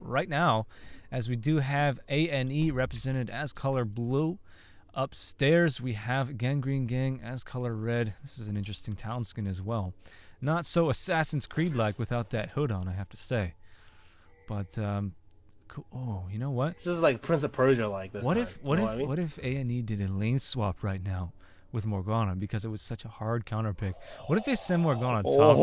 right now, as we do have aNe represented as color blue. Upstairs, we have GanGreen Gang as color red. This is an interesting talent skin as well. Not so Assassin's Creed-like without that hood on, I have to say. But, cool. Oh, you know what? This is like Prince of Persia-like this time. What if aNe did a lane swap right now with Morgana because it was such a hard counter pick? What if they send Morgana top?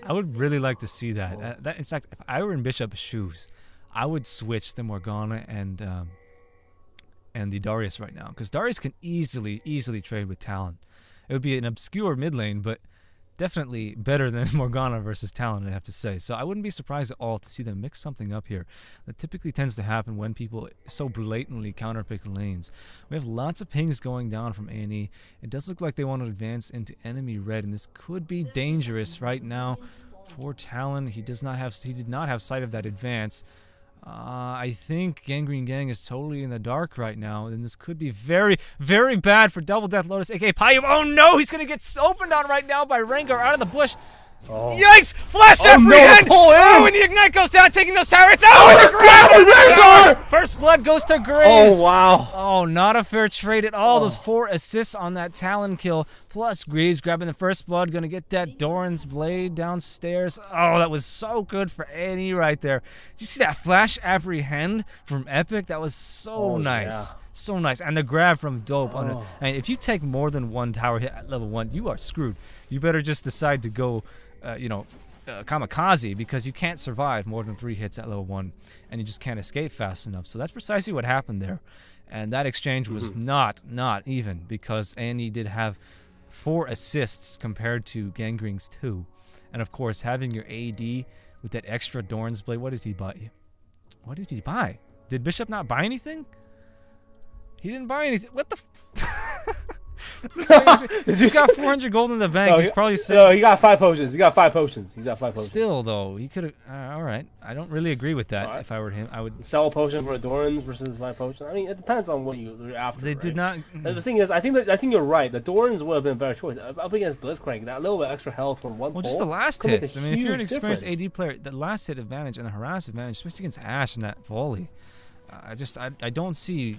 I would really like to see that. In fact, if I were in Bishop's shoes, I would switch to Morgana and the Darius right now, because Darius can easily trade with Talon. It would be an obscure mid lane, but definitely better than Morgana versus Talon, I have to say. So I wouldn't be surprised at all to see them mix something up here. That typically tends to happen when people so blatantly counterpick lanes. We have lots of pings going down from aNe. It does look like they want to advance into enemy red, and this could be dangerous right now for Talon. He did not have sight of that advance. I think GanGreen Gang is totally in the dark right now, and this could be very, very bad for Double Death Lotus, aka Payum. Oh no, he's gonna get opened on right now by Rengar out of the bush. Oh. Yikes! Flash apprehend! Oh, and the Ignite goes down, taking those turrets. Oh, and the grab! First blood goes to Graves. Oh, wow. Oh, not a fair trade at all. Those 4 assists on that Talon kill, plus Graves grabbing the first blood, gonna get that Doran's blade downstairs. Oh, that was so good for aNe right there. Did you see that flash apprehend from Epic? That was so nice. Yeah. So nice. And the grab from Dope. And if you take more than 1 tower hit at level 1, you are screwed. You better just decide to go kamikaze, because you can't survive more than 3 hits at level 1, and you just can't escape fast enough. So that's precisely what happened there, and that exchange was not even, because aNe did have 4 assists compared to GanGreen's 2, and of course having your AD with that extra Doran's blade. What did he buy? What did he buy? Did Bishop not buy anything? He didn't buy anything. What the? He's got 400 gold in the bank. He's probably sick. No, he got 5 potions. He got 5 potions. He's got 5 potions. Still, though, he could have. All right. I don't really agree with that. If I were him, I would sell a potion for a Doran's versus 5 potions. I mean, it depends on what you're after. They did not. The thing is, I think you're right. The Doran's would have been a better choice up against Blitzcrank. That little bit extra health from one. Well, just the last hits. I mean, if you're an experienced AD player, the last hit advantage and the harass advantage, especially against Ashe and that volley, I don't see.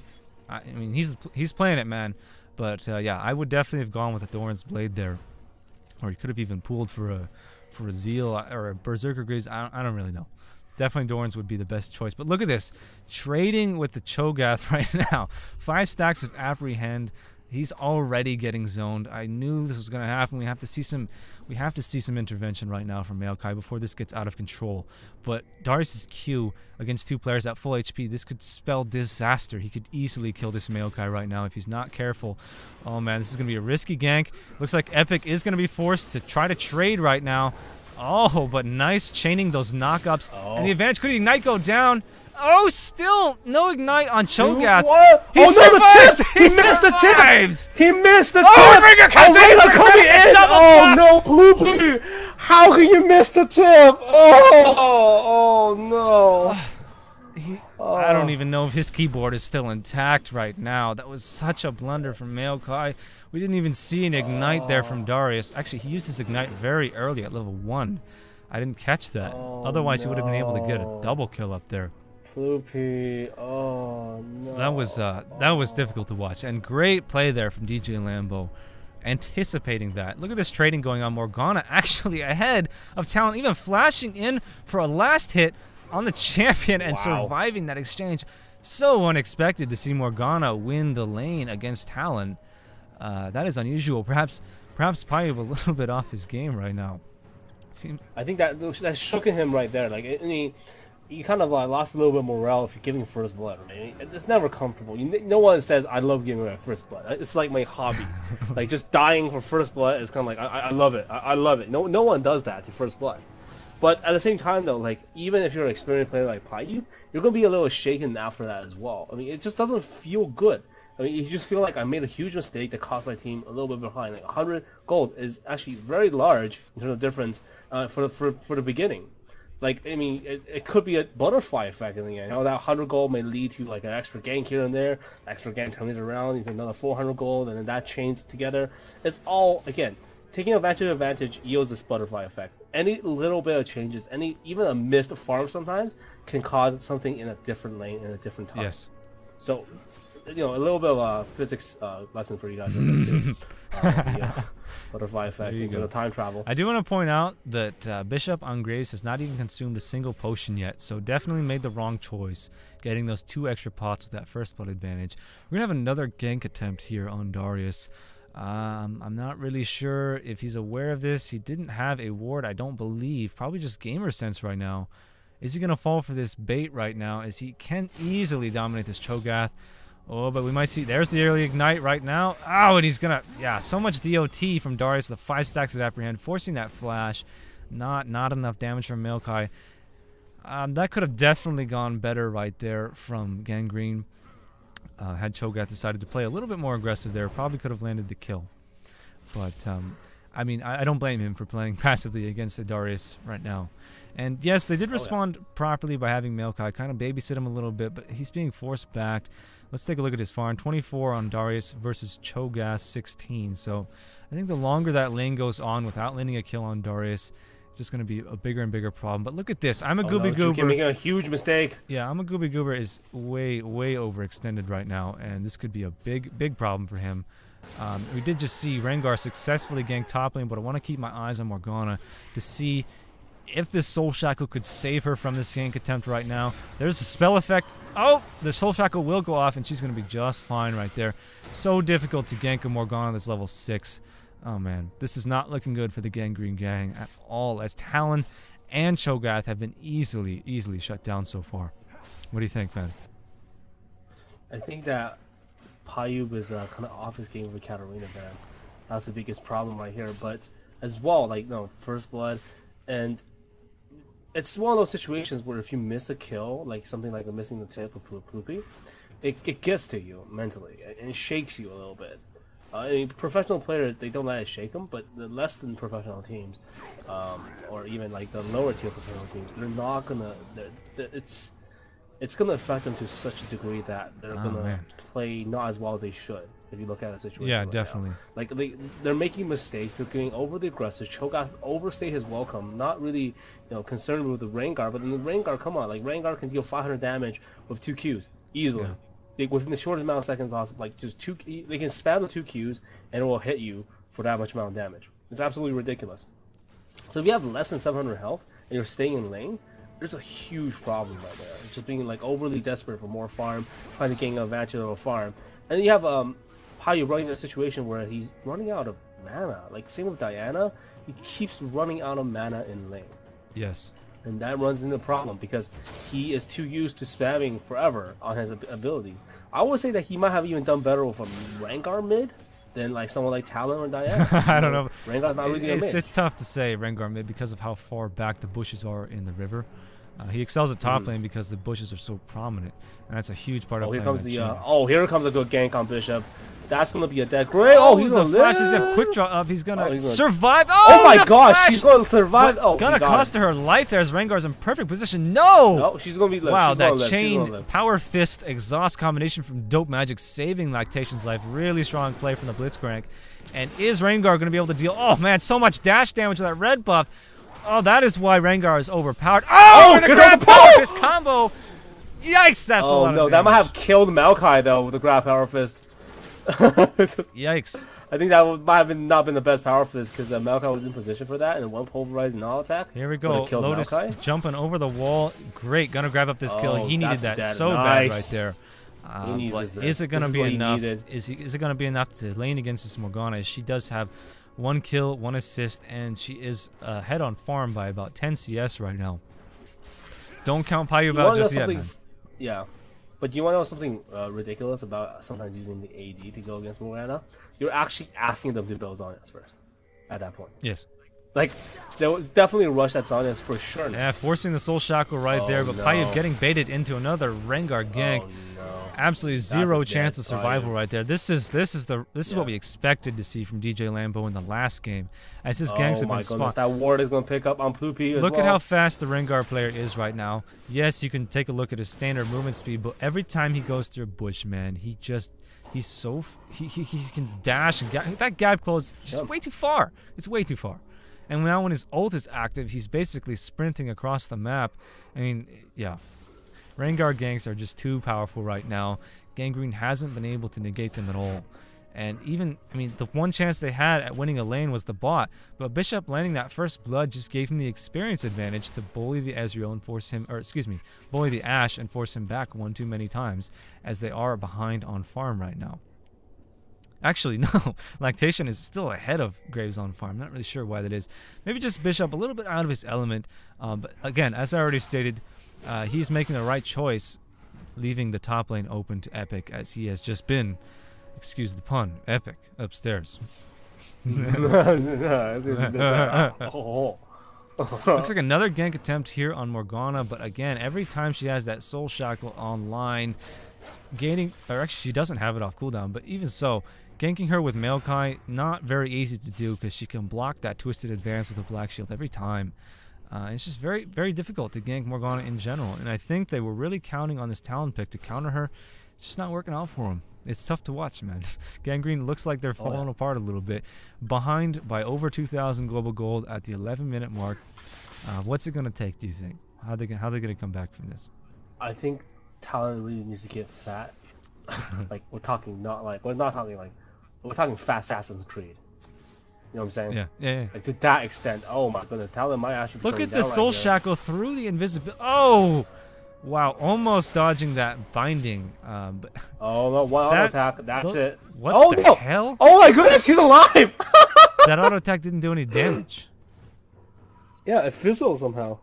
I mean, he's playing it, man. But yeah, I would definitely have gone with a Doran's blade there, or he could have even pooled for a Zeal or a Berserker Graves. I don't really know. Definitely Doran's would be the best choice. But look at this, trading with the Cho'Gath right now. 5 stacks of apprehend. He's already getting zoned. I knew this was going to happen. We have to see some intervention right now from Maokai before this gets out of control. But Darius's Q against 2 players at full HP, this could spell disaster. He could easily kill this Maokai right now if he's not careful. Oh man, this is going to be a risky gank. Looks like Epic is going to be forced to try to trade right now. Oh, but nice chaining those knockups. And the advantage, could Ignite go down? Oh, still no Ignite on Cho'Gath. What? He survives! He missed the tip! He missed the tip! Oh, Rengar comes in! Coming in! Oh no, Blue! How can you miss the tip? Oh no. I don't even know if his keyboard is still intact right now. That was such a blunder from Maokai. We didn't even see an Ignite there from Darius. Actually, he used his Ignite very early at level 1. I didn't catch that. Otherwise, he would have been able to get a double kill up there. Floopy. Oh no. That was difficult to watch, and great play there from DJ Lambo, anticipating that. Look at this trading going on. Morgana actually ahead of Talon, even flashing in for a last hit on the champion and surviving that exchange. So unexpected to see Morgana win the lane against Talon. That is unusual. Perhaps Payub a little bit off his game right now. I think that's shooking him right there. Like, I mean, you kind of lost a little bit of morale if you're giving first blood. Right? It's never comfortable. No one says I love giving away first blood. It's like my hobby. Like just dying for first blood is kind of like I love it. I love it. No one does that to first blood. But at the same time though, like even if you're an experienced player like Payub, you're gonna be a little shaken after that as well. I mean, it just doesn't feel good. I mean, you just feel like I made a huge mistake that cost my team a little bit behind. Like 100 gold is actually very large in terms of difference for the beginning. Like, I mean, it could be a butterfly effect in the end. You know, that 100 gold may lead to like an extra gank here and there. Extra gank turns around, you get another 400 gold, and then that chains together. It's all, again, taking advantage yields this butterfly effect. Any little bit of changes, even a missed farm sometimes can cause something in a different lane in a different time. Yes. So, a little bit of a physics lesson for you guys. The butterfly effect into the time travel. I do want to point out that Bishop on Graves has not even consumed a single potion yet, so definitely made the wrong choice, getting those 2 extra pots with that first blood advantage. We're going to have another gank attempt here on Darius. I'm not really sure if he's aware of this. He didn't have a ward, I don't believe. Probably just gamer sense right now. Is he going to fall for this bait right now, as he can easily dominate this Cho'Gath? Oh, but we might see. There's the early ignite right now. Oh, and he's going to... Yeah, so much DOT from Darius. The 5 stacks of Apprehend, forcing that flash. Not enough damage from Maokai. That could have definitely gone better right there from GanGreen. Had Cho'Gath decided to play a little bit more aggressive there, probably could have landed the kill. But, I mean, I don't blame him for playing passively against Darius right now. And yes, they did respond properly by having Maokai kind of babysit him a little bit, but he's being forced back. Let's take a look at his farm. 24 on Darius versus Cho'Gath 16. So I think the longer that lane goes on without landing a kill on Darius, it's just going to be a bigger and bigger problem. But look at this. I'm a Gooby Goober. You're making a huge mistake. Yeah, I'm a Gooby Goober is way overextended right now, and this could be a big problem for him. We did just see Rengar successfully gank top lane, but I want to keep my eyes on Morgana to see if this Soul Shackle could save her from this gank attempt right now. There's a spell effect. Oh, the Soul Shackle will go off, and she's going to be just fine right there. So difficult to gank a Morgana that's level 6. Oh, man. This is not looking good for the GanGreen gang at all, as Talon and Cho'Gath have been easily shut down so far. What do you think, man? I think that Pyub is kind of off his game with Katarina, man. That's the biggest problem right here. But as well, like, first blood, and it's one of those situations where if you miss a kill, like something like missing the tip of Poopy, it gets to you mentally, and it shakes you a little bit. I mean, professional players, they don't let it shake them, but the less than professional teams, or even like the lower tier professional teams, they're not gonna. It's gonna affect them to such a degree that they're gonna play not as well as they should. If you look at the situation, yeah, definitely. Like they're making mistakes. They're getting overly aggressive. Cho'Gath overstayed his welcome. Not really, concerned with the Rengar, but then the Rengar, come on, like Rengar can deal 500 damage with 2 Qs easily. Yeah. Within the shortest amount of seconds possible. Like just they can spam the 2 Qs and it will hit you for that much amount of damage. It's absolutely ridiculous. So if you have less than 700 health and you're staying in lane, there's a huge problem right there. It's just being like overly desperate for more farm, trying to gain advantage of a farm, and then you have Pyub running in a situation where he's running out of mana. Like same with Diana, he keeps running out of mana in lane. Yes. And that runs into a problem because he is too used to spamming forever on his abilities. I would say that he might have even done better with a Rengar mid than like someone like Talon or Diana. I don't know. Rengar's not really a mid. It's tough to say Rengar mid because of how far back the bushes are in the river. He excels at top lane because the bushes are so prominent, and that's a huge part of playing. Here comes a good gank on Bishop. That's gonna be a dead great. Oh, he's gonna flash is a quick draw up. He's gonna survive. Oh my gosh, she's gonna survive. Oh, gonna cost her life there as Rengar's in perfect position. No, she's gonna be live. Wow, that chain power fist exhaust combination from Dope Magic saving Lactation's life. Really strong play from the Blitzcrank. And is Rengar gonna be able to deal? Oh man, so much dash damage with that red buff. Oh, that is why Rengar is overpowered. Oh, and a grab power fist combo. Yikes, that's a lot of damage. That might have killed Maokai though with the grab power fist. Yikes. I think that might have not been the best power fist because Maokai was in position for that and one pulverized null attack. Here we go. Lotus jumping over the wall. Great, gonna grab up this kill. He needed that so bad right there. Is it gonna be enough? Is it gonna be enough to lane against this Morgana? She does have 1 kill, 1 assist, and she is ahead on farm by about 10 CS right now. Don't count Pyub out just yet, man. Yeah. But you want to know something ridiculous about sometimes using the AD to go against Morgana? You're actually asking them to build Zhonya's first at that point. Yes. Like, they will definitely rush that Zhonya's for sure. Yeah, forcing the Soul Shackle right there, but Pyub getting baited into another Rengar gank. Absolutely zero chance of survival right there. This is what we expected to see from DJ Lambo in the last game, as his ganks have been spawned. That ward is going to pick up on Ploopy as Look at how fast the Rengar player is right now. Yes, you can take a look at his standard movement speed, but every time he goes through a bush, man, he just He's so he can dash and that gap close just way too far. It's way too far. And now when his ult is active, he's basically sprinting across the map. I mean, yeah. Rengar ganks are just too powerful right now. GanGreen hasn't been able to negate them at all. And even, I mean, the one chance they had at winning a lane was the bot, but Bishop landing that first blood just gave him the experience advantage to bully the Ezreal and force him, or excuse me, bully the Ashe and force him back one too many times, as they are behind on farm right now. Actually, no, Lactation is still ahead of Graves on farm. Not really sure why that is. Maybe just Bishop a little bit out of his element. But again, as I already stated, he's making the right choice, leaving the top lane open to Epic, as he has just been, excuse the pun, Epic upstairs. Looks like another gank attempt here on Morgana, but again, every time she has that Soul Shackle online, gaining, or actually she doesn't have it off cooldown, but even so, ganking her with Maokai, not very easy to do because she can block that twisted advance with a Black Shield every time. It's just very, very difficult to gank Morgana in general, and I think they were really counting on this Talon pick to counter her. It's just not working out for them. It's tough to watch, man. GanGreen looks like they're falling apart a little bit. Behind by over 2,000 global gold at the 11-minute mark. What's it going to take, do you think? How are they going to come back from this? I think Talon really needs to get fat. Like, we're talking fat Assassin's Creed. You know what I'm saying? Yeah. Like, to that extent. Oh my goodness, Talon might actually look at the Soul Shackle through the invisibility. Oh! Wow, almost dodging that binding. But oh no, one auto attack. That's it. What the hell? Oh my goodness, he's alive! That auto attack didn't do any damage. Yeah, it fizzled somehow.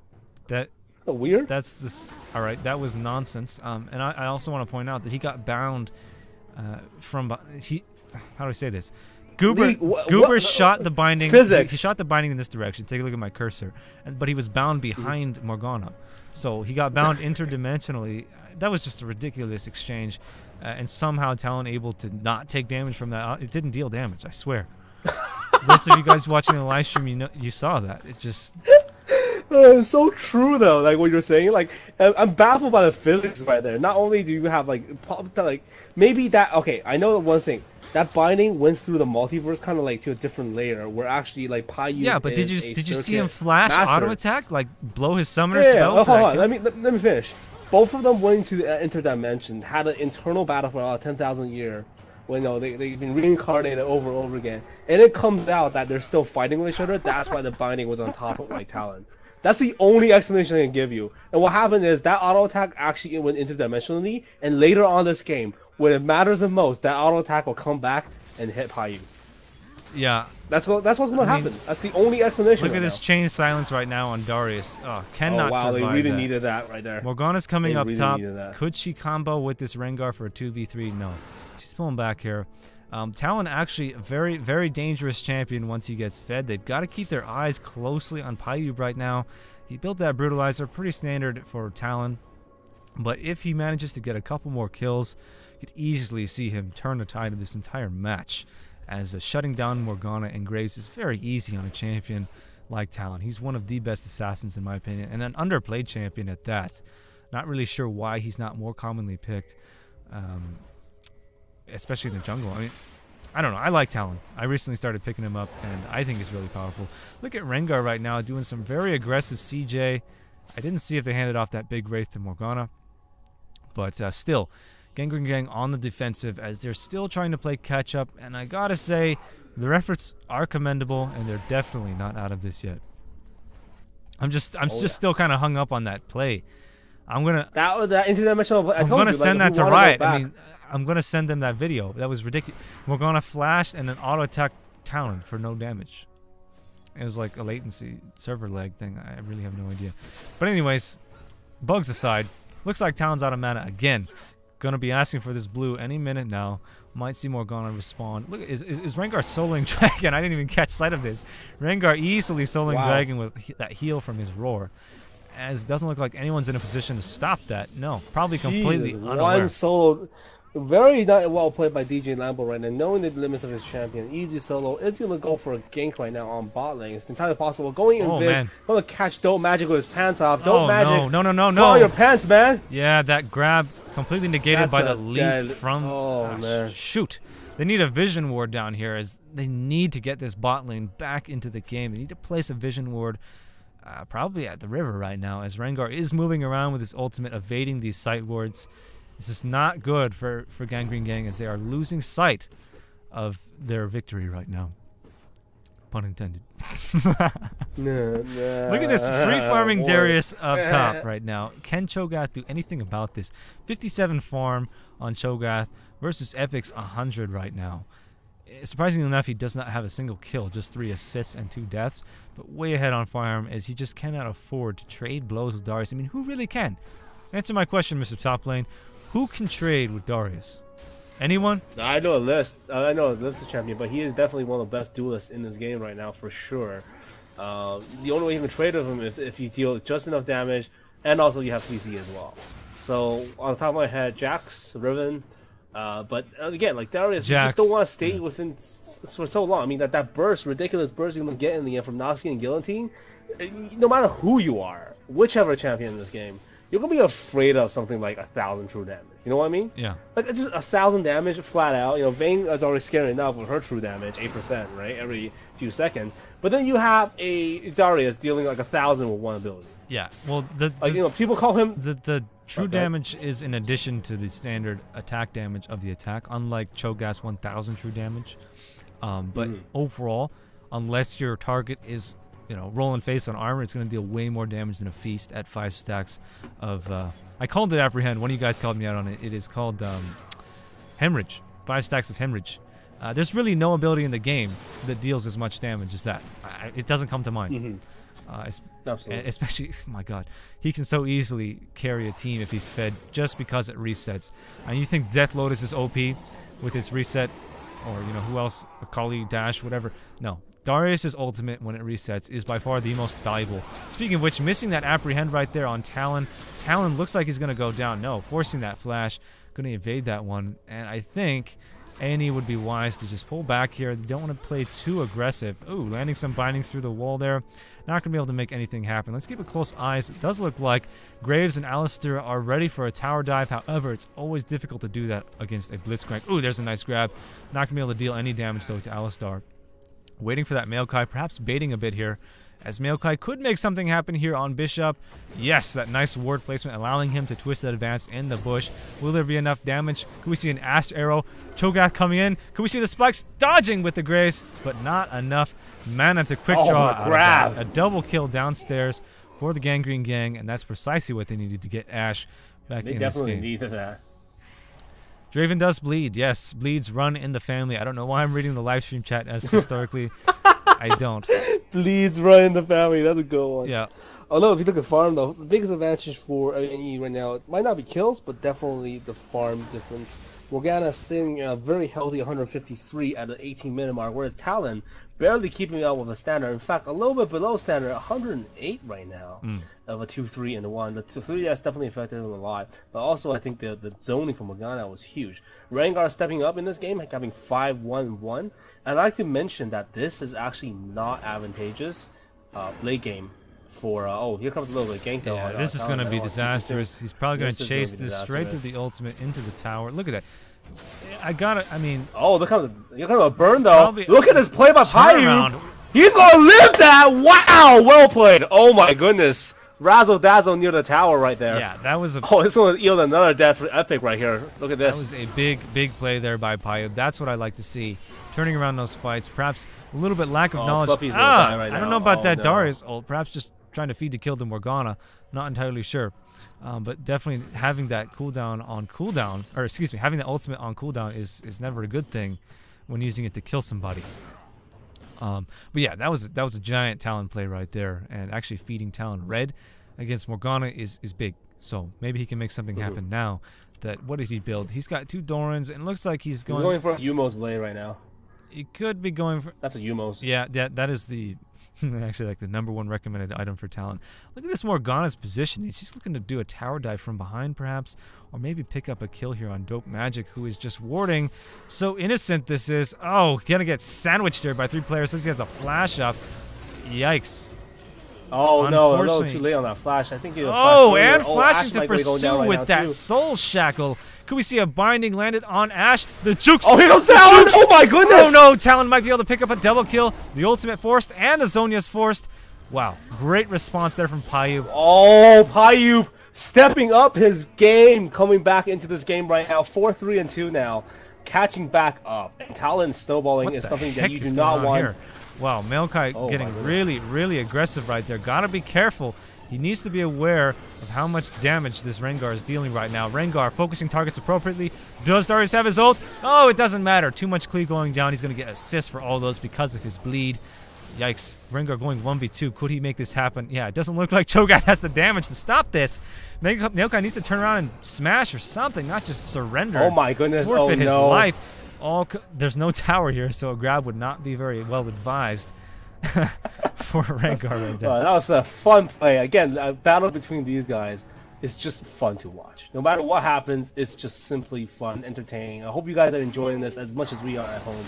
That weird. That's this. All right, that was nonsense. And I also want to point out that he got bound from he. How do I say this? Goober shot the binding. Physics. He shot the binding in this direction. Take a look at my cursor. But he was bound behind Morgana. So he got bound interdimensionally. That was just a ridiculous exchange. And somehow Talon able to not take damage from that. It didn't deal damage, I swear. Most of you guys watching the live stream, you saw that. It just... It's so true though, like what you're saying. Like, I'm baffled by the physics right there. Not only do you have like maybe that, okay, I know one thing. That binding went through the multiverse kind of like to a different layer where actually like Payu. Yeah, but did you see him flash auto attack, like blow his summoner spell? Oh, hold on, let me finish. Both of them went into the interdimension, had an internal battle for 10,000 years. When they've been reincarnated over and over again, and it comes out that they're still fighting with each other. That's why the binding was on top of like Talon. That's the only explanation I can give you. And what happened is that auto attack actually went interdimensionally, and later on this game, when it matters the most, that auto attack will come back and hit Payu. Yeah, that's what's going to happen. That's the only explanation. Look at this chain silence right now on Darius. Oh, cannot survive they really needed that right there. Morgana's coming up top. Could she combo with this Rengar for a 2v3? No. She's pulling back here. Talon actually a very, very dangerous champion once he gets fed. They've got to keep their eyes closely on Payu right now. He built that Brutalizer, pretty standard for Talon. But if he manages to get a couple more kills, you could easily see him turn the tide of this entire match. As shutting down Morgana and Graves is very easy on a champion like Talon. He's one of the best assassins in my opinion, and an underplayed champion at that. Not really sure why he's not more commonly picked. Especially in the jungle. I mean, I don't know. I like Talon. I recently started picking him up, and I think he's really powerful. Look at Rengar right now doing some very aggressive CJ. I didn't see if they handed off that big Wraith to Morgana. But still, GanGreen gang on the defensive as they're still trying to play catch-up. And I gotta say, their efforts are commendable, and they're definitely not out of this yet. I'm just still kind of hung up on that play. I'm gonna... That interdimensional... I'm gonna send that to Riot. I mean... I'm going to send them that video. That was ridiculous. Morgana flashed and then auto-attack Talon for no damage. It was like a latency server lag thing. I really have no idea. But anyways, bugs aside, looks like Talon's out of mana again. Going to be asking for this blue any minute now. Might see Morgana respawn. Look, is Rengar soloing Dragon? I didn't even catch sight of this. Rengar easily soloing Dragon with that heal from his roar. As it doesn't look like anyone's in a position to stop that. No, probably completely unaware. One solo... Very not well played by DJ Lambo right now, knowing the limits of his champion. Easy solo. Is going to go for a gank right now on bot lane. It's entirely possible. Going in going to catch Dope Magic with his pants off. Dope Magic. No. Pull your pants, man. Yeah, that grab completely negated by the leap from... man. Shoot. They need a vision ward down here, as they need to get this bot lane back into the game. They need to place a vision ward probably at the river right now, as Rengar is moving around with his ultimate, evading these sight wards. This is not good for GanGreen Gang, as they are losing sight of their victory right now. Pun intended. Look at this free farming Darius up top right now. Can Cho'Gath do anything about this? 57 farm on Cho'Gath versus Epic's 100 right now. Surprisingly enough, he does not have a single kill, just 3 assists and 2 deaths, but way ahead on farm, as he just cannot afford to trade blows with Darius. I mean, who really can? Answer my question, Mr. Top Lane. Who can trade with Darius? Anyone? I know a list. I know a list of champion, but he is definitely one of the best duelists in this game right now, for sure. The only way you can trade with him is if you deal just enough damage, and also you have CC as well. So, on the top of my head, Jax, Riven, but again, like Darius, you just don't want to stay within for so long. I mean, that burst, ridiculous burst you're going to get in the end from Noxie and Guillotine, no matter who you are, whichever champion in this game, you're going to be afraid of something like 1,000 true damage. You know what I mean? Yeah. Like, just 1,000 damage flat out. You know, Vayne is already scary enough with her true damage, 8%, right? Every few seconds. But then you have a Darius dealing like 1,000 with one ability. Yeah. Well, like, you know, people call him... The true damage is in addition to the standard attack damage of the attack, unlike Cho'Gath's 1,000 true damage. But overall, unless your target is... you know, rolling face on armor, it's going to deal way more damage than a feast at 5 stacks of... I called it apprehend. One of you guys called me out on it. It is called hemorrhage. 5 stacks of hemorrhage. There's really no ability in the game that deals as much damage as that. It doesn't come to mind. Absolutely. Especially, oh my god, he can so easily carry a team if he's fed just because it resets. And you think Death Lotus is OP with its reset, or you know who else, Akali Dash, whatever? No. Darius' ultimate, when it resets, is by far the most valuable. Speaking of which, missing that apprehend right there on Talon. Talon looks like he's going to go down. No, forcing that flash. Going to evade that one. And I think aNe would be wise to just pull back here. They don't want to play too aggressive. Ooh, landing some bindings through the wall there. Not going to be able to make anything happen. Let's keep a close eyes. It does look like Graves and Alistar are ready for a tower dive. However, it's always difficult to do that against a Blitzcrank. Ooh, there's a nice grab. Not going to be able to deal any damage, though, to Alistar. Waiting for that Maokai, perhaps baiting a bit here, as Maokai could make something happen here on Bishop. Yes, that nice ward placement, allowing him to twist that advance in the bush. Will there be enough damage? Could we see an Ash Arrow? Cho'Gath coming in. Could we see the spikes dodging with the Grace? But not enough mana to quick draw out of that. A double kill downstairs for the GanGreen Gang, and that's precisely what they needed to get Ash back in this game. They definitely needed that. Draven does bleed. Yes, bleeds run in the family. I don't know why I'm reading the live stream chat as historically. I don't. Bleeds run in the family. That's a good one. Yeah. Although, if you look at farm, though, the biggest advantage for aNe right now, it might not be kills, but definitely the farm difference. Morgana sitting a very healthy 153 at the 18-minute mark, whereas Talon barely keeping up with a standard. In fact, a little bit below standard, 108 right now of a 2-3 and a 1. The 2-3 that's definitely affected him a lot. But also, I think the zoning for Morgana was huge. Rengar stepping up in this game, having 5-1-1. And I'd like to mention that this is actually not advantageous late game for... oh, here comes a little bit of gank though. Yeah, this is going to be disastrous. He's probably going to chase this straight through the ultimate into the tower. Look at that. I mean... Oh, look how the burn though. Look at this play by Payu. He's going to live that. Wow, well played. Oh my goodness. Razzle dazzle near the tower right there. Yeah, that was a... Oh, this one yield another death for Epic right here. Look at this. That was a big play there by Payu. That's what I like to see. Turning around those fights. Perhaps a little bit lack of knowledge. Right I don't know about that Darius ult. Perhaps just trying to feed to kill the Morgana. Not entirely sure. But definitely having that cooldown on cooldown, or excuse me, having the ultimate on cooldown is never a good thing when using it to kill somebody. But yeah, that was a giant Talon play right there, and actually feeding Talon red against Morgana is big. So maybe he can make something happen now. What did he build? He's got 2 Dorans, and it looks like he's going for Yumo's blade right now. He could be going for... That's a Yumo's. Yeah, that is the... actually, like the #1 recommended item for Talon. Look at this Morgana's positioning. She's looking to do a tower dive from behind, perhaps, or maybe pick up a kill here on Dope Magic, who is just warding. So innocent this is. Oh, gonna get sandwiched here by 3 players. Since he has a flash up. Yikes. Oh no, a little too late on that flash. I think he was and flashing to pursue with that soul shackle. Could we see a binding landed on Ash? The jukes! Oh, here comes Talon! Oh my goodness! Oh no, Talon might be able to pick up a double kill. The ultimate forced and the Zhonya's forced. Wow, great response there from Payub. Oh, Payub stepping up his game, coming back into this game right now. 4-3 and 2 now, catching back up. And Talon snowballing is something that you do not want. Here? Wow, Maokai getting really aggressive right there. Gotta be careful. He needs to be aware of how much damage this Rengar is dealing right now. Rengar focusing targets appropriately. Does Darius have his ult? Oh, it doesn't matter. Too much cleave going down. He's going to get assists for all those because of his bleed. Yikes. Rengar going 1v2. Could he make this happen? Yeah, it doesn't look like Cho'Gath has the damage to stop this. Maokai needs to turn around and smash or something, not just surrender. Oh my goodness. Forfeit his life. There's no tower here, so a grab would not be very well advised. For Rengar right there. That was a fun play. Again, a battle between these guys is just fun to watch. No matter what happens, it's just simply fun, entertaining. I hope you guys are enjoying this as much as we are at home.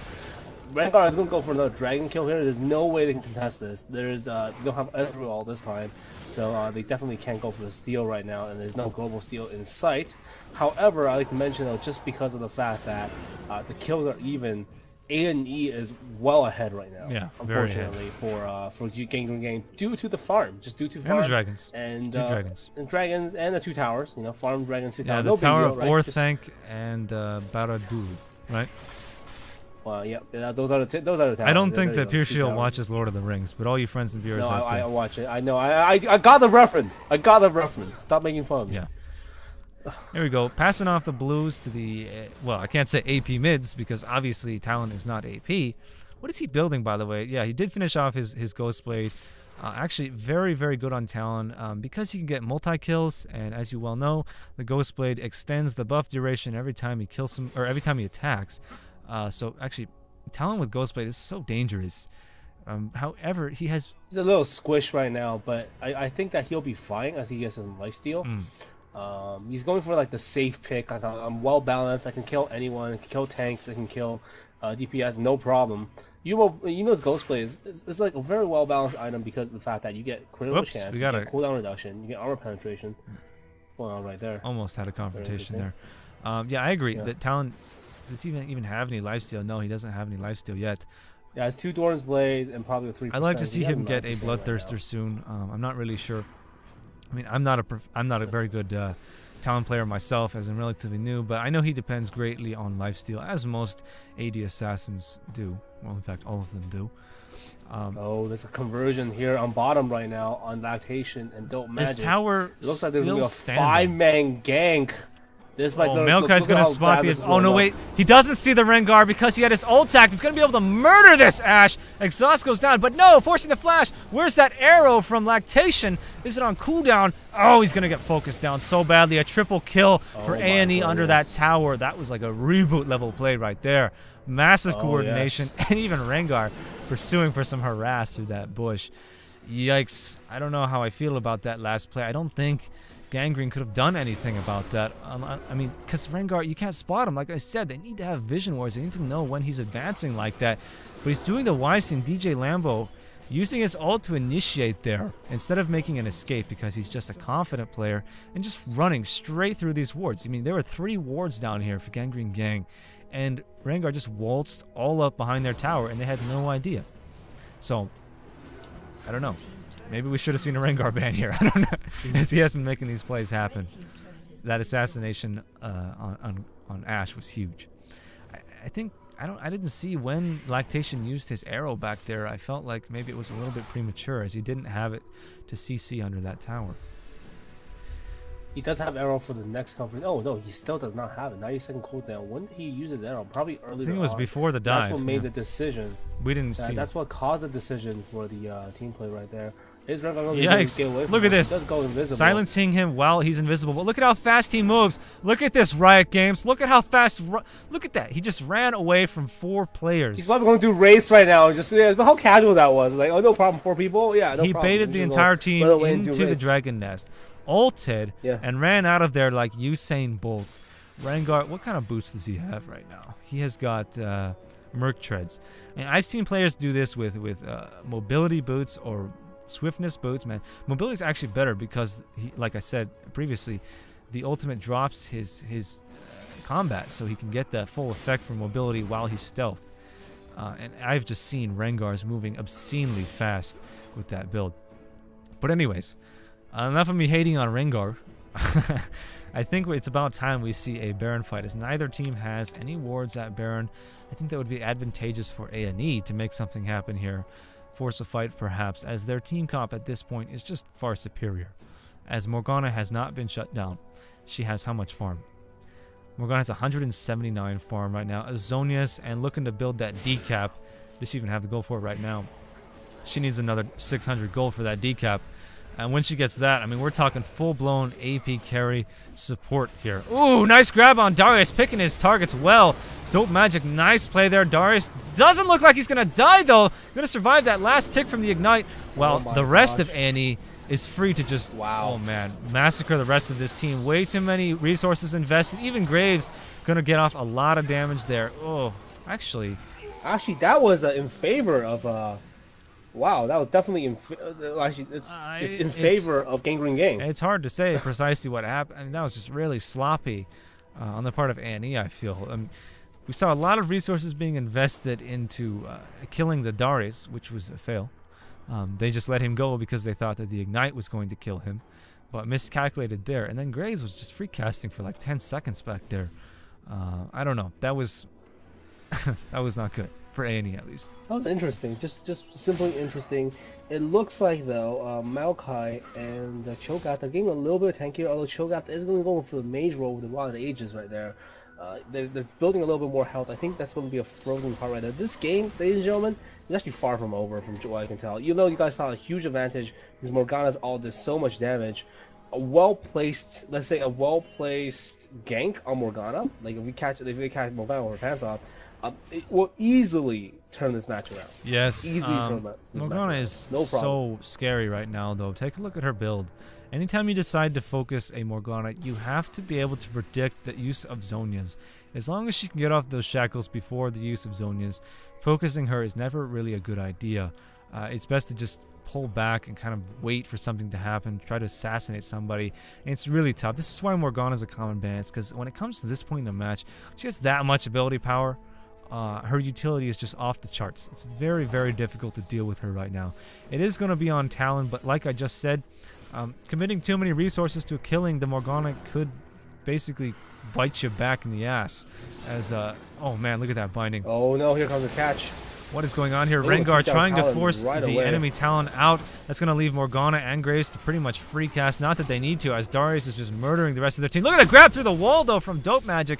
Rengar is going to go for another dragon kill here. There's no way they can contest this. They don't have Ezreal this time, so they definitely can't go for the steal right now, and there's no global steal in sight. However, I like to mention, though, just because of the fact that the kills are even, aNe is well ahead right now. Yeah, unfortunately for GanGreen game due to the farm, just due to farm and the dragons and two dragons and the 2 towers. You know, farm dragons, 2 towers. Yeah, the tower of Orthanc and Barad-dûr, right? Well, yeah, those are the towers. I don't think that Pureshield watches Lord of the Rings, but all you friends and viewers out there. I watch it. I know. I got the reference. I got the reference. Stop making fun of me. Yeah. Here we go, passing off the blues to the, well, I can't say AP mids because obviously Talon is not AP. What is he building, by the way? Yeah, he did finish off his Ghost Blade. Actually, very good on Talon because he can get multi-kills, and as you well know, the Ghost Blade extends the buff duration every time he kills him, or every time he attacks. So actually, Talon with Ghost Blade is so dangerous. However, he's a little squish right now, but I think that he'll be fine as he gets his lifesteal. He's going for like the safe pick. I'm well balanced. I can kill anyone. I can kill tanks. I can kill DPS, no problem. Yuno's Ghost Blade is like a very well balanced item because of the fact that you get critical chance, you get cooldown reduction, you get armor penetration. Going on right there. Almost had a confrontation there. Yeah, I agree. That Talon does he even have any lifesteal? No, he doesn't have any lifesteal yet. Yeah, it's 2 Doran's Blade and probably a 3%. I'd like to see him get a Bloodthirster soon. I'm not really sure. I mean, I'm not a very good Talon player myself, as I'm relatively new, but I know he depends greatly on lifesteal, as most AD assassins do. Well, in fact, all of them do. There's a conversion here on bottom right now on Lactation and Dope Magic. This tower it looks like there's going to be a 5-man gank. This might Maokai's going to spot the... Oh, no, wait. He doesn't see the Rengar because he had his ult active. He's going to be able to murder this Ash. Exhaust goes down, but no, forcing the flash. Where's that arrow from Lactation? Is it on cooldown? Oh, he's going to get focused down so badly. A triple kill for aNe under that tower. That was like a reboot level play right there. Massive coordination. And even Rengar pursuing for some harass through that bush. Yikes. I don't know how I feel about that last play. I don't think GanGreen could have done anything about that. I mean, because Rengar, you can't spot him. Like I said, they need to have vision wars. They need to know when he's advancing like that. But he's doing the wise thing. DJ Lambo using his ult to initiate there instead of making an escape because he's just a confident player and just running straight through these wards. I mean, there were 3 wards down here for GanGreen Gang, and Rengar just waltzed all up behind their tower, and they had no idea. So, I don't know. Maybe we should have seen a Rengar ban here. I don't know, as he has been making these plays happen. That assassination on Ash was huge. I didn't see when Lactation used his arrow back there. I felt like maybe it was a little bit premature as he didn't have it to CC under that tower. He does have arrow for the next conference. Oh no, he still does not have it. 90-second cooldown. When did he use his arrow? Probably earlier. I think it was before the dive. That's what made the decision. We didn't see. That's what caused the decision for the team play right there. Yikes! Look at this. Silencing him while he's invisible. But look at how fast he moves. Look at this, Riot Games. Look at how fast. Look at that. He just ran away from 4 players. He's probably going to do race right now. Just how casual that was. Like, oh, no problem. 4 people. Yeah, no problem. He baited the entire team into the Dragon Nest, ulted, and ran out of there like Usain Bolt. Rengar, what kind of boots does he have right now? He has got Merc Treads. And I've seen players do this with mobility boots or Swiftness boots, man. Mobility is actually better because, like I said previously, the ultimate drops his combat, so he can get that full effect from mobility while he's stealthed. And I've just seen Rengar's moving obscenely fast with that build. But anyways, enough of me hating on Rengar. I think it's about time we see a Baron fight, as neither team has any wards at Baron. I think that would be advantageous for aNe to make something happen here. Force a fight perhaps, as their team comp at this point is just far superior. As Morgana has not been shut down. She has how much farm? Morgana has 179 farm right now. Azonius, and looking to build that decap. Does she even have the gold for it right now? She needs another 600 gold for that decap. And when she gets that, I mean, we're talking full-blown AP carry support here. Ooh, nice grab on Darius, picking his targets well. Dope Magic, nice play there. Darius doesn't look like he's going to die, though. Going to survive that last tick from the Ignite, while the rest of aNe is free to just, oh man, massacre the rest of this team. Way too many resources invested. Even Graves going to get off a lot of damage there. Oh, actually, that was in favor of... Wow, that was definitely it's in favor of GanGreen game. It's hard to say precisely what happened. I mean, that was just really sloppy on the part of aNe, I feel. We saw a lot of resources being invested into killing the Darius, which was a fail. They just let him go because they thought that the Ignite was going to kill him, but miscalculated there. And then Graves was just free casting for like 10 seconds back there. I don't know. That was that was not good. For aNe, at least. That was interesting. Just simply interesting. It looks like, though, Maokai and Cho'Gath are getting a little bit tankier, although Cho'Gath is going to go for the mage role with a lot of ages right there. They're building a little bit more health. I think that's going to be a frozen part right there. This game, ladies and gentlemen, is actually far from over, from what I can tell. You know, you guys saw a huge advantage because Morgana's all does so much damage. A well-placed, let's say, a well-placed gank on Morgana, like if they catch Morgana with her pants off, it will easily turn this match around. Yes, Morgana is so scary right now, though. Take a look at her build. Anytime you decide to focus a Morgana, you have to be able to predict the use of Zhonya's. As long as she can get off those shackles before the use of Zhonya's, focusing her is never really a good idea. It's best to just pull back and kind of wait for something to happen, try to assassinate somebody, and it's really tough. This is why Morgana's a common ban, because when it comes to this point in the match, she has that much ability power. Her utility is just off the charts. It's very, very difficult to deal with her right now. It is going to be on Talon, but like I just said, committing too many resources to killing the Morgana could basically bite you back in the ass. As oh man, look at that binding. Oh no, here comes the catch. What is going on here? Rengar trying to force the enemy Talon out. That's going to leave Morgana and Graves to pretty much free cast. Not that they need to, as Darius is just murdering the rest of their team. Look at the grab through the wall, though, from Dope Magic.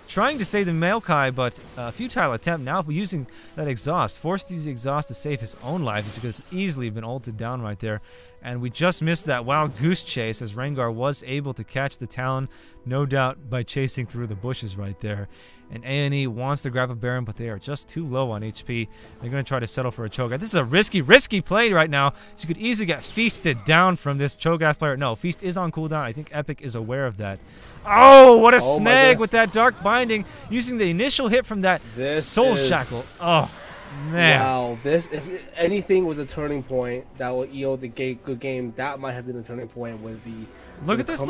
Trying to save the Maokai, but a futile attempt now using that exhaust. Forced the exhaust to save his own life, because it's easily been ulted down right there. And we just missed that wild goose chase, as Rengar was able to catch the Talon, no doubt by chasing through the bushes right there. And aNe wants to grab a Baron, but they are just too low on HP. They're going to try to settle for a Cho'Gath. This is a risky play right now. So you could easily get feasted down from this Cho'Gath player. No, Feast is on cooldown. I think Epic is aware of that. Oh, what a snag with that Dark Binding, using the initial hit from that Soul Shackle. Oh, man. Wow, if anything was a turning point that will yield the good game, that might have been the turning point with the... Look at this.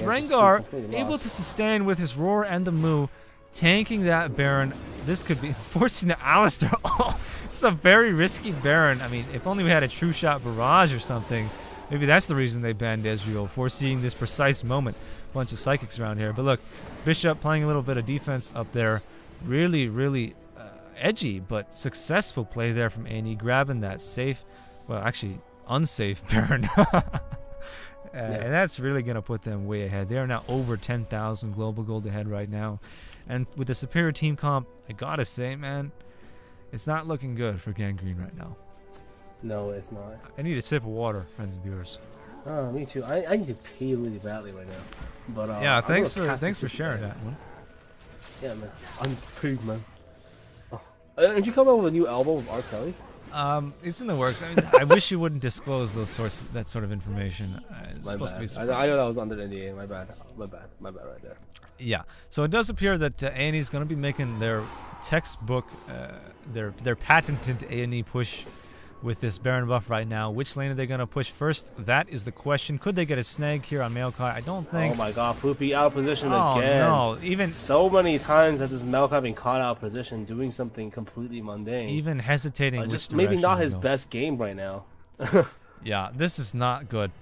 Rengar able to sustain with his Roar and the Moo, tanking that Baron. This could be forcing the Alistar. Oh, this is a very risky Baron. I mean, if only we had a True Shot Barrage or something. Maybe that's the reason they banned Ezreal, foreseeing this precise moment. Bunch of psychics around here. But look, Bishop playing a little bit of defense up there. Really edgy but successful play there from aNe, grabbing that safe, well, actually unsafe Baron. And that's really going to put them way ahead. They are now over 10,000 global gold ahead right now. And with the superior team comp, I gotta say, man, it's not looking good for GanGreen right now. No, it's not. I need a sip of water, friends and viewers. Oh, me too. I need to pee really badly right now. But yeah, thanks for sharing that one. Yeah, man. I'm peed, man. Oh. Did you come up with a new album with R. Kelly? It's in the works. I mean, I wish you wouldn't disclose that sort of information. It's supposed to be surprise. I know that was under NDA. My bad right there. Yeah. So it does appear that aNe is going to be making their textbook, their patented aNe push with this Baron buff right now. Which lane are they going to push first? That is the question. Could they get a snag here on Maokai? I don't think. Oh my god, Poopy out of position again. Oh no, even so many times has this Maokai been caught out of position doing something completely mundane. Even hesitating. Just maybe not his best game right now. Yeah, this is not good.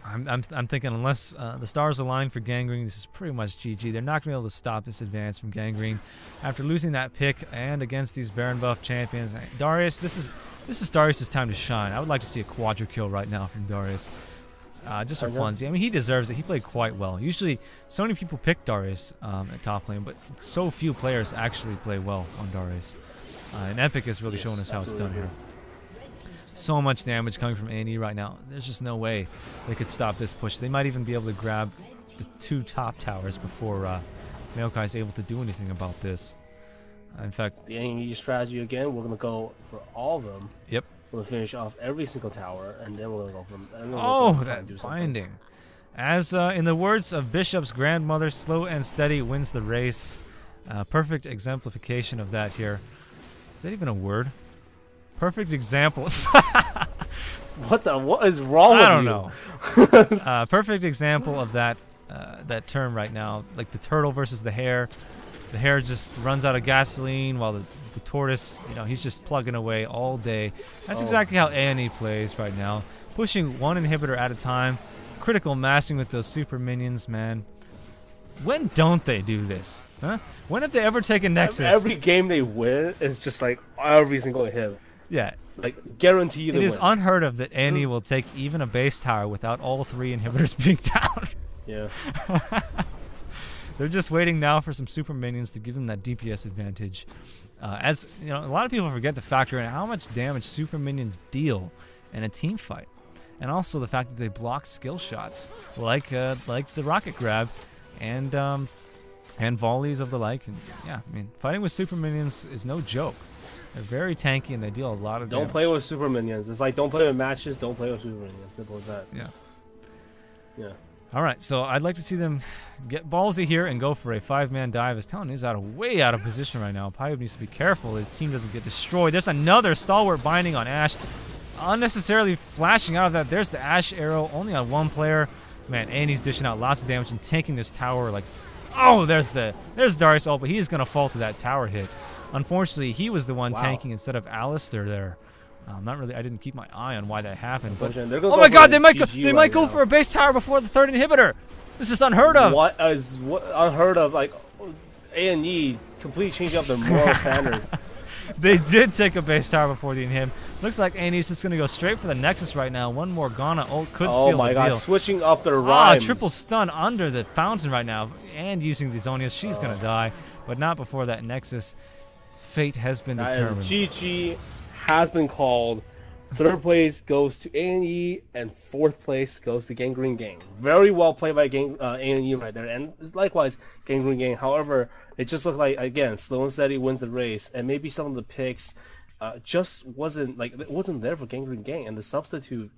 I'm thinking unless the stars align for GanGreen, this is pretty much GG. They're not going to be able to stop this advance from GanGreen after losing that pick and against these Baron buff champions. Darius, this is Darius' time to shine. I would like to see a quadra kill right now from Darius, just for funsies. I mean, he deserves it. He played quite well. Usually, so many people pick Darius at top lane, but so few players actually play well on Darius. And Epic is really showing us how it's done here. So much damage coming from aNe right now. There's just no way they could stop this push. They might even be able to grab the 2 top towers before Maokai is able to do anything about this. In fact, the aNe strategy again, we're going to go for all of them. Yep. We'll finish off every single tower, and then we're going to go from... Oh, that binding. As in the words of Bishop's grandmother, slow and steady wins the race. Perfect exemplification of that here. Is that even a word? Perfect example. What is wrong with you? I don't know. Perfect example of that that term right now. Like the turtle versus the hare. The hare just runs out of gasoline while the tortoise, you know, he's just plugging away all day. That's exactly how aNe plays right now. Pushing 1 inhibitor at a time. Critical massing with those super minions, man. When don't they do this? Huh? When have they ever taken Nexus? Every game they win is just like every single hit. Yeah. Like, guaranteed It is unheard of that aNe will take even a base tower without all 3 inhibitors being down. Yeah. They're just waiting now for some super minions to give them that DPS advantage. As you know, a lot of people forget to factor in how much damage super minions deal in a team fight. And also the fact that they block skill shots like the rocket grab and volleys of the like. And yeah, I mean, fighting with super minions is no joke. They're very tanky and they deal a lot of damage. Don't play with super minions. It's like don't play with matches, don't play with super minions. Simple as that. Yeah. Yeah. All right, so I'd like to see them get ballsy here and go for a 5-man dive. As Talon is way out of position right now. Pyub needs to be careful his team doesn't get destroyed. There's another stalwart binding on Ashe. Unnecessarily flashing out of that. There's the Ashe arrow only on 1 player. Man, aNe's dishing out lots of damage and taking this tower like... Oh, there's Darius ult, but he's going to fall to that tower hit. Unfortunately, he was the one tanking instead of Alistair there. Not really. I didn't keep my eye on why that happened. But oh my God, they might go for a base tower before the 3rd inhibitor. This is unheard of. What unheard of? Like aNe completely changed up their moral standards. They did take a base tower before the inhib. Looks like aNe's just gonna go straight for the Nexus right now. One more Ghana ult could seal the deal. Oh my God, switching up their rhymes. Triple stun under the fountain right now, and using the Zonias. She's gonna die, but not before that Nexus. Fate has been determined. GG has been called. 3rd place goes to aNe, and 4th place goes to GanGreen Gang. Very well played by aNe right there, and likewise GanGreen Gang. However, it just looked like again slow and steady wins the race, and maybe some of the picks just wasn't there for GanGreen Gang, and the substitute